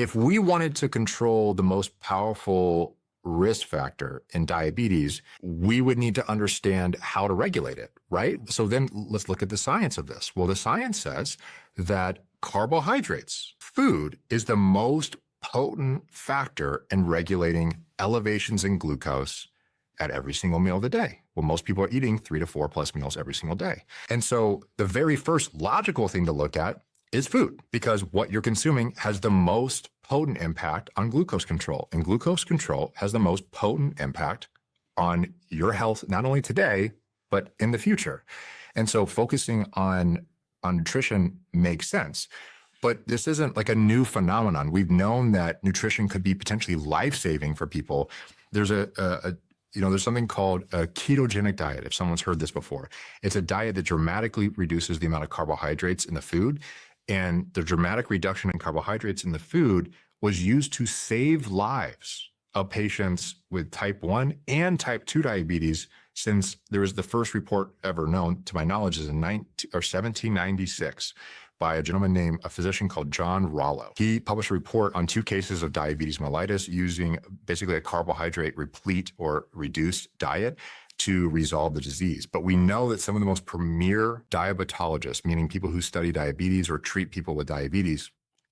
if we wanted to control the most powerful risk factor in diabetes, we would need to understand how to regulate it, right? So then let's look at the science of this. Well, the science says that carbohydrates, food, is the most potent factor in regulating elevations in glucose at every single meal of the day. Well, most people are eating 3 to 4 plus meals every single day. And so the very first logical thing to look at is food, because what you're consuming has the most potent impact on glucose control. And glucose control has the most potent impact on your health, not only today, but in the future. And so focusing on nutrition makes sense. But this isn't like a new phenomenon. We've known that nutrition could be potentially life-saving for people. There's there's something called a ketogenic diet, if someone's heard this before. It's a diet that dramatically reduces the amount of carbohydrates in the food. And the dramatic reduction in carbohydrates in the food was used to save lives of patients with type 1 and type 2 diabetes, since there was the first report ever known, to my knowledge, is in 1796 by a physician called John Rollo. He published a report on 2 cases of diabetes mellitus using basically a carbohydrate replete or reduced diet to resolve the disease. But we know that some of the most premier diabetologists, meaning people who study diabetes or treat people with diabetes,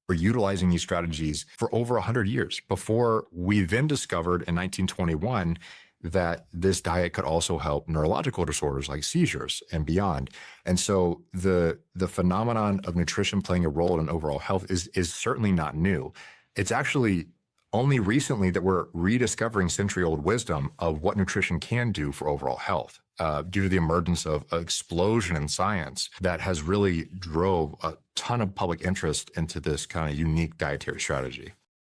were utilizing these strategies for over 100 years before we then discovered in 1921 that this diet could also help neurological disorders like seizures and beyond. And so the phenomenon of nutrition playing a role in overall health is certainly not new. It's actually only recently that we're rediscovering century-old wisdom of what nutrition can do for overall health, due to the emergence of an explosion in science that has really drove a ton of public interest into this kind of unique dietary strategy.